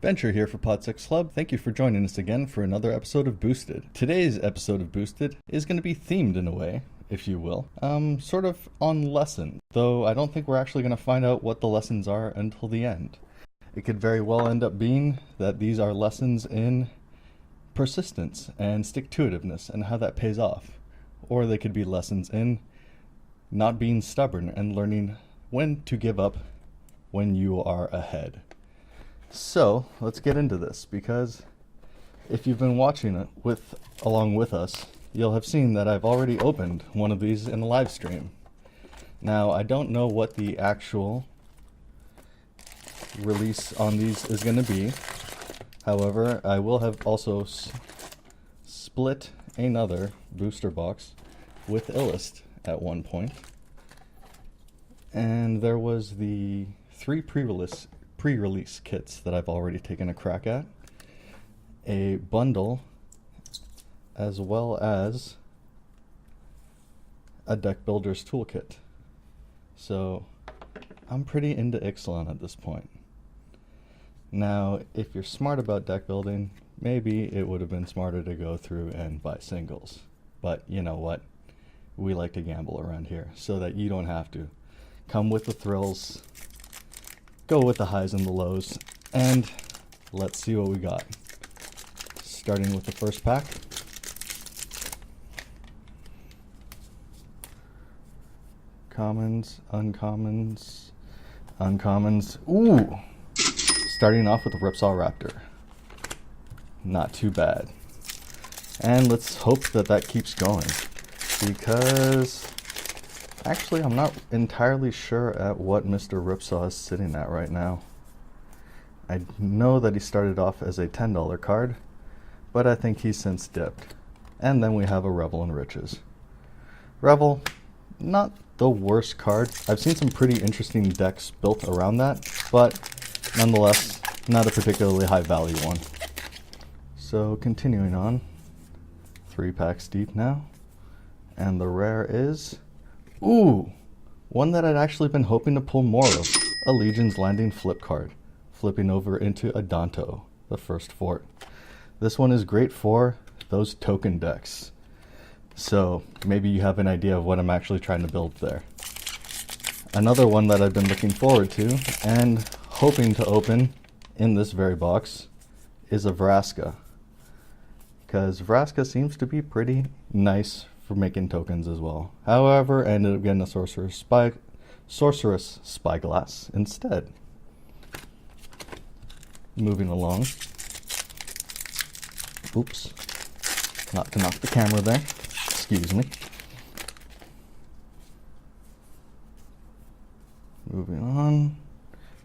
Venture here for PodSixClub. Thank you for joining us again for another episode of Boosted. Today's episode of Boosted is going to be themed in a way, if you will, sort of on lessons, though I don't think we're actually going to find out what the lessons are until the end. It could very well end up being that these are lessons in persistence and stick-to-itiveness and how that pays off. Or they could be lessons in not being stubborn and learning when to give up when you are ahead. So let's get into this, because if you've been watching it along with us, you'll have seen that I've already opened one of these in a live stream. Now, I don't know what the actual release on these is going to be. However, I will have also split another booster box with Illust at one point. And there was the 3 pre-release kits that I've already taken a crack at, a bundle, as well as a deck builder's toolkit. So I'm pretty into Ixalan at this point. Now, if you're smart about deck building, maybe it would have been smarter to go through and buy singles. But you know what? We like to gamble around here so that you don't have to. Come with the thrills, go with the highs and the lows, and let's see what we got. Starting with the first pack. Commons, uncommons, uncommons. Ooh! Starting off with the Ripsaw Raptor. Not too bad. And let's hope that that keeps going, because actually I'm not entirely sure at what Mr. Ripsaw is sitting at right now. I know that he started off as a $10 card, but I think he's since dipped. And then we have a Revel in Riches. Revel, not the worst card. I've seen some pretty interesting decks built around that, but nonetheless, not a particularly high value one. So continuing on, 3 packs deep now, and the rare is, ooh, one that I'd actually been hoping to pull more of, a Legion's Landing flip card, flipping over into a Danto, the first fort. This one is great for those token decks. So maybe you have an idea of what I'm actually trying to build there. Another one that I've been looking forward to and hoping to open in this very box is a Vraska, because Vraska seems to be pretty nice for making tokens as well. However, I ended up getting a Sorceress Spyglass instead. Moving along. Oops. Not to knock the camera there. Excuse me. Moving on.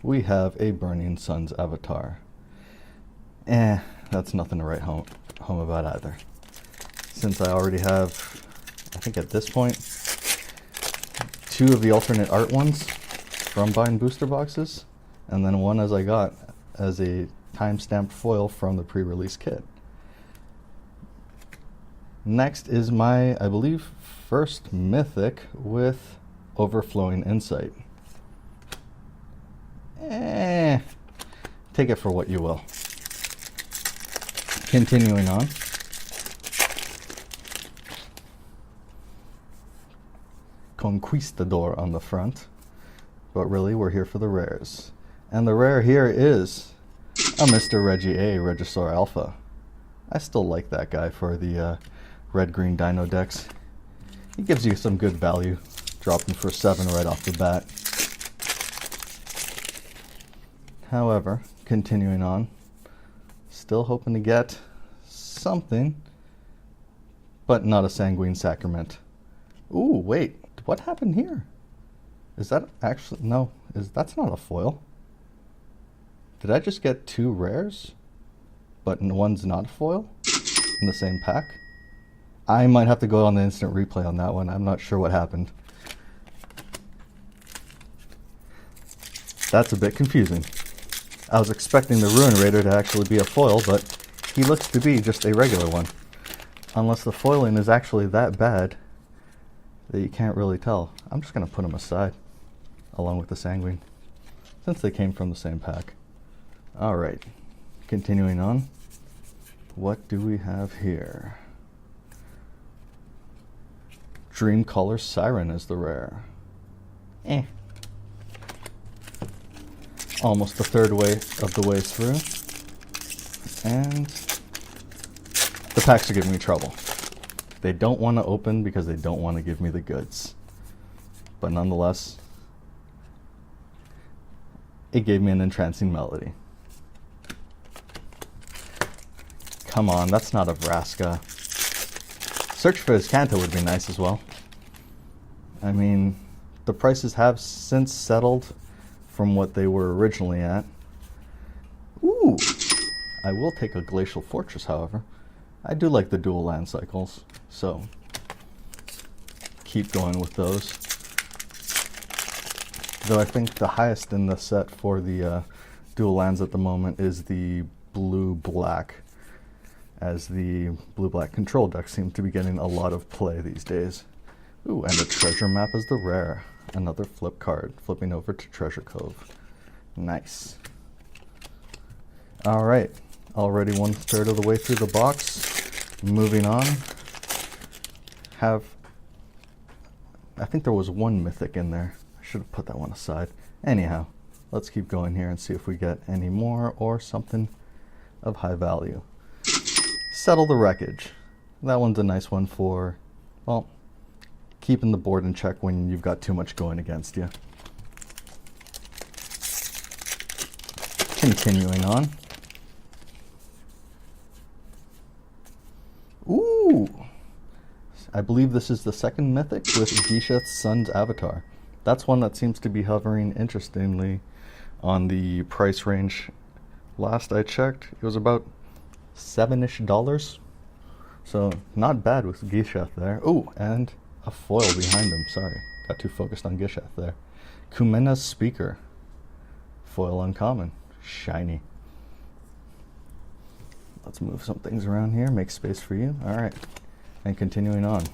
We have a Burning Suns avatar. That's nothing to write home about either. Since I already have, I think at this point, 2 of the alternate art ones from buying booster boxes, and then one as I got as a time-stamped foil from the pre-release kit. Next is my, I believe, first mythic with Overflowing Insight. Take it for what you will. Continuing on. Conquistador on the front. But really, we're here for the rares. And the rare here is a Mr. Reggie A. Regisaur Alpha. I still like that guy for the red-green dino decks. He gives you some good value, dropping for 7 right off the bat. However, continuing on, still hoping to get something, but not a Sanguine Sacrament. Ooh, wait, what happened here? Is that actually, no, that's not a foil. Did I just get 2 rares, but one's not a foil in the same pack? I might have to go on the instant replay on that one. I'm not sure what happened. That's a bit confusing. I was expecting the Ruin Raider to actually be a foil, but he looks to be just a regular one. Unless the foiling is actually that bad that you can't really tell. I'm just going to put them aside, along with the Sanguine, since they came from the same pack. Alright, Continuing on, what do we have here? Dreamcaller Siren is the rare. Almost the third way of the way through. And the packs are giving me trouble. They don't want to open because they don't want to give me the goods. But nonetheless, it gave me an entrancing melody. Come on, that's not a Vraska. Search for his Kanto would be nice as well. I mean, the prices have since settled from what they were originally at. Ooh! I will take a Glacial Fortress, however. I do like the dual land cycles, so keep going with those. Though I think the highest in the set for the dual lands at the moment is the blue-black, as the blue-black control deck seems to be getting a lot of play these days. Ooh, and a treasure map is the rare. Another flip card, flipping over to Treasure Cove. Nice. Alright, already 1/3 of the way through the box. Moving on. I think there was one mythic in there. I should have put that one aside. Anyhow, let's keep going here and see if we get any more or something of high value. Settle the Wreckage. That one's a nice one for, well, keeping the board in check when you've got too much going against you. Continuing on. Ooh! I believe this is the second mythic with Gishath's Son's Avatar. That's one that seems to be hovering interestingly on the price range. Last I checked, it was about $7-ish. So not bad with Gishath there. Oh, and a foil behind him. Sorry, got too focused on Gishath there. Kumena's Speaker. Foil uncommon. Shiny. Let's move some things around here, make space for you. Alright, and continuing on.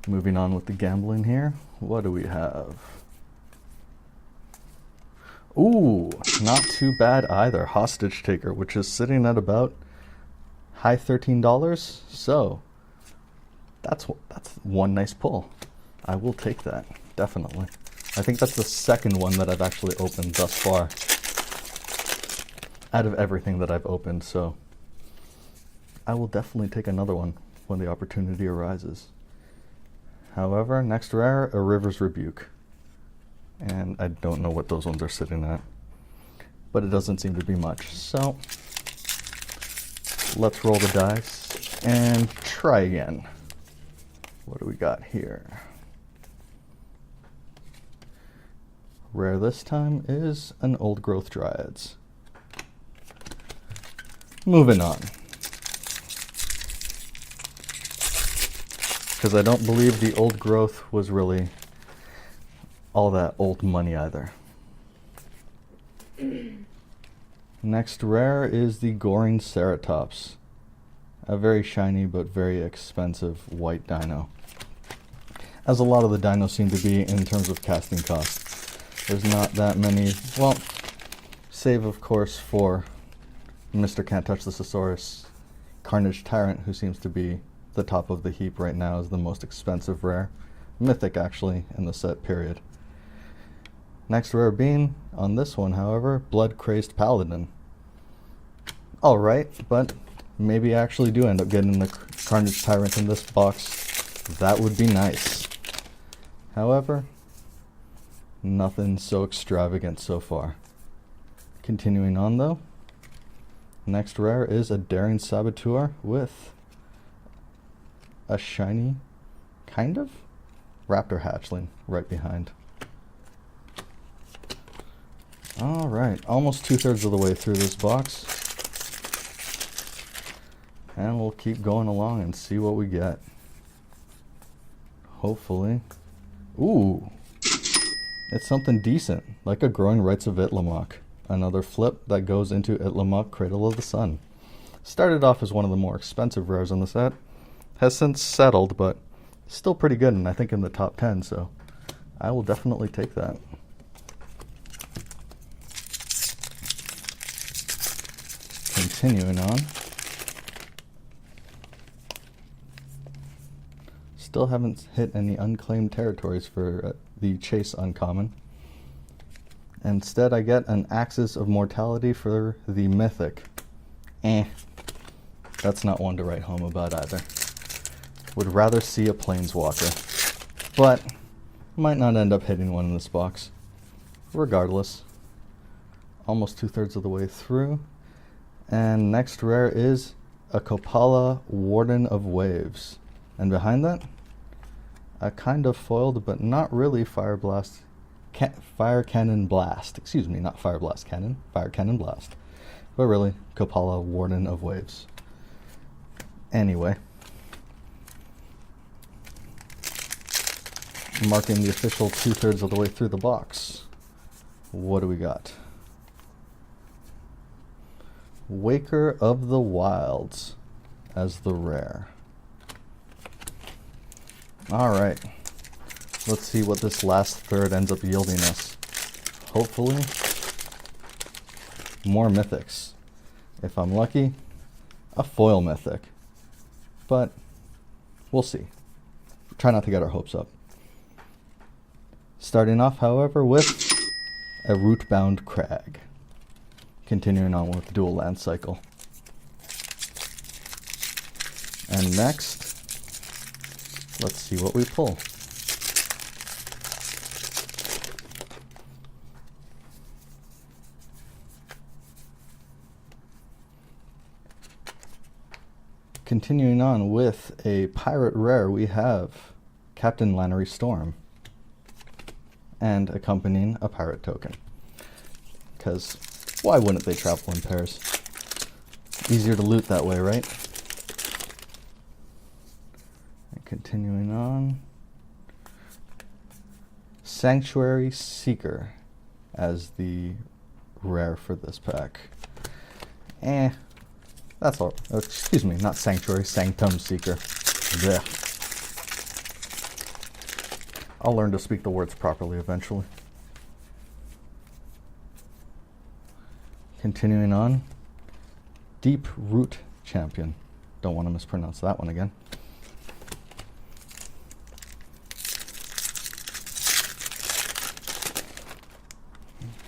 Moving on with the gambling here. What do we have? Ooh, not too bad either. Hostage Taker, which is sitting at about high $13. So that's one nice pull. I will take that, definitely. I think that's the second one that I've actually opened thus far out of everything that I've opened, so I will definitely take another one when the opportunity arises. However, next rare, a River's Rebuke. And I don't know what those ones are sitting at, but it doesn't seem to be much. So let's roll the dice and try again. What do we got here? Rare this time is an Old Growth Dryads. Moving on. Because I don't believe the Old Growth was really all that old money either. Next rare is the Goring Ceratops. A very shiny but very expensive white dino. As a lot of the dinos seem to be in terms of casting costs. There's not that many, well, save of course for Mr. Can't Touch the Thesaurus, Carnage Tyrant, who seems to be the top of the heap right now as the most expensive rare. Mythic actually in the set period. Next rare being, on this one however, Blood Crazed Paladin. Alright, but maybe I actually do end up getting the Carnage Tyrant in this box. That would be nice. However, nothing so extravagant so far. Continuing on though, next rare is a Daring Saboteur with a shiny, kind of, Raptor Hatchling right behind. Alright, almost 2/3 of the way through this box. And we'll keep going along and see what we get. Hopefully. Ooh! It's something decent, like a Growing Rites of Itlamok. Another flip that goes into Itlamok Cradle of the Sun. Started off as one of the more expensive rares in the set. Has since settled, but still pretty good, and I think in the top 10, so I will definitely take that. Continuing on. Still haven't hit any unclaimed territories for the Chase Uncommon. Instead, I get an Axis of Mortality for the Mythic. That's not one to write home about either. Would rather see a Planeswalker, but might not end up hitting one in this box. Regardless, almost 2/3 of the way through. And next rare is a Kopala Warden of Waves. And behind that, a kind of foiled, but not really Fire Cannon Blast. Excuse me, not Fire Blast Cannon, Fire Cannon Blast. But really, Kopala Warden of Waves. Anyway, marking the official 2/3 of the way through the box. What do we got? Waker of the Wilds as the rare. Alright, let's see what this last third ends up yielding us. Hopefully, more mythics. If I'm lucky, a foil mythic. But we'll see. Try not to get our hopes up. Starting off, however, with a Rootbound Crag. Continuing on with Dual Land Cycle. And next, let's see what we pull. Continuing on with a pirate rare, we have Captain Lannery Storm. And accompanying a pirate token. Because why wouldn't they travel in pairs? Easier to loot that way, right? And continuing on. Sanctuary Seeker as the rare for this pack. That's all. Oh, excuse me, not Sanctuary, Sanctum Seeker. Blech. I'll learn to speak the words properly eventually. Continuing on. Deep Root Champion. Don't want to mispronounce that one again.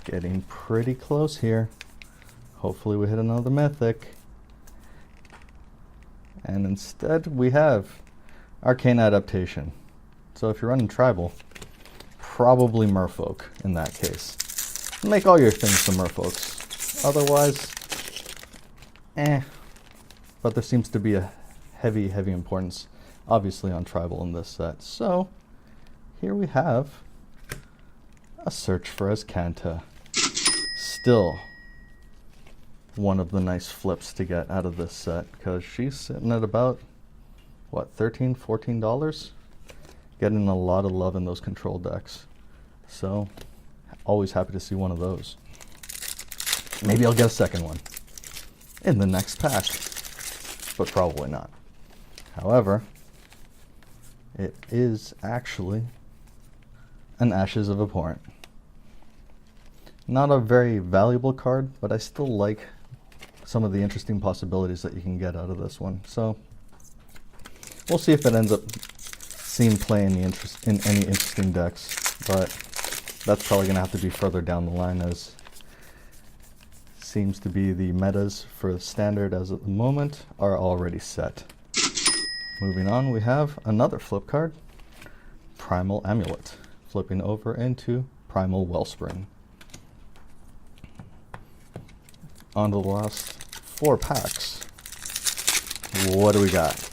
Getting pretty close here. Hopefully we hit another mythic. And instead we have Arcane Adaptation. So if you're running tribal, probably merfolk in that case. Make all your things some merfolks. Otherwise, But there seems to be a heavy importance, obviously, on tribal in this set. So here we have a Search for Azcanta. Still one of the nice flips to get out of this set, because she's sitting at about, what, $13, $14? Getting a lot of love in those control decks. So, always happy to see one of those. Maybe I'll get a second one in the next pack, but probably not. However, it is actually an Ashes of Abhorrent. Not a very valuable card, but I still like some of the interesting possibilities that you can get out of this one. So, we'll see if it ends up seeing play in any interesting decks, but that's probably going to have to be further down the line, as seems to be the metas for standard as at the moment are already set. Moving on, we have another flip card, Primal Amulet, flipping over into Primal Wellspring. On to the last 4 packs. What do we got?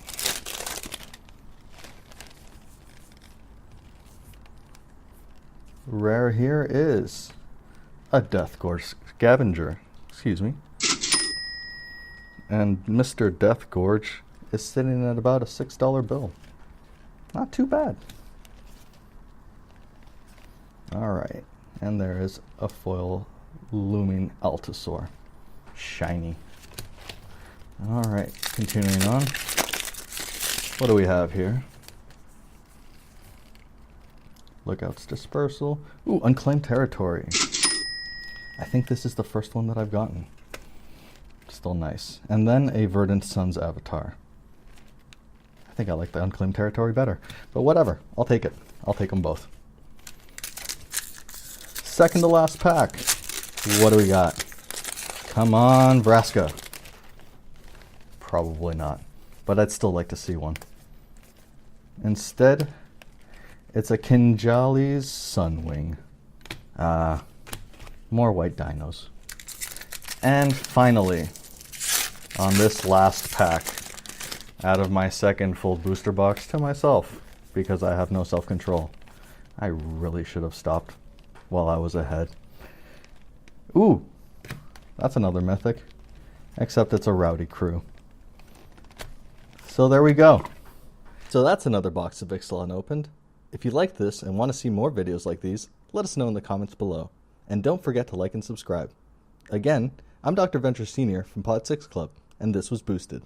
Rare here is a Deathgorge Scavenger. Excuse me. And Mr. Deathgorge is sitting at about a $6 bill. Not too bad. Alright, and there is a foil Looming Altasaur. Shiny. Alright, continuing on. What do we have here? Lookouts Dispersal. Ooh, Unclaimed Territory. I think this is the first one that I've gotten. Still nice. And then a Verdant Sun's Avatar. I think I like the Unclaimed Territory better. But whatever. I'll take it. I'll take them both. Second to last pack. What do we got? Come on, Vraska. Probably not. But I'd still like to see one. Instead, it's a Kinjali's Sunwing. More white dinos. And finally, on this last pack, out of my second full booster box to myself, because I have no self-control. I really should have stopped while I was ahead. Ooh, that's another mythic, except it's a rowdy crew. So there we go. So that's another box of Ixalan opened. If you like this and want to see more videos like these, let us know in the comments below. And don't forget to like and subscribe. Again, I'm Dr. Venture Sr. from PodSixClub, and this was Boosted.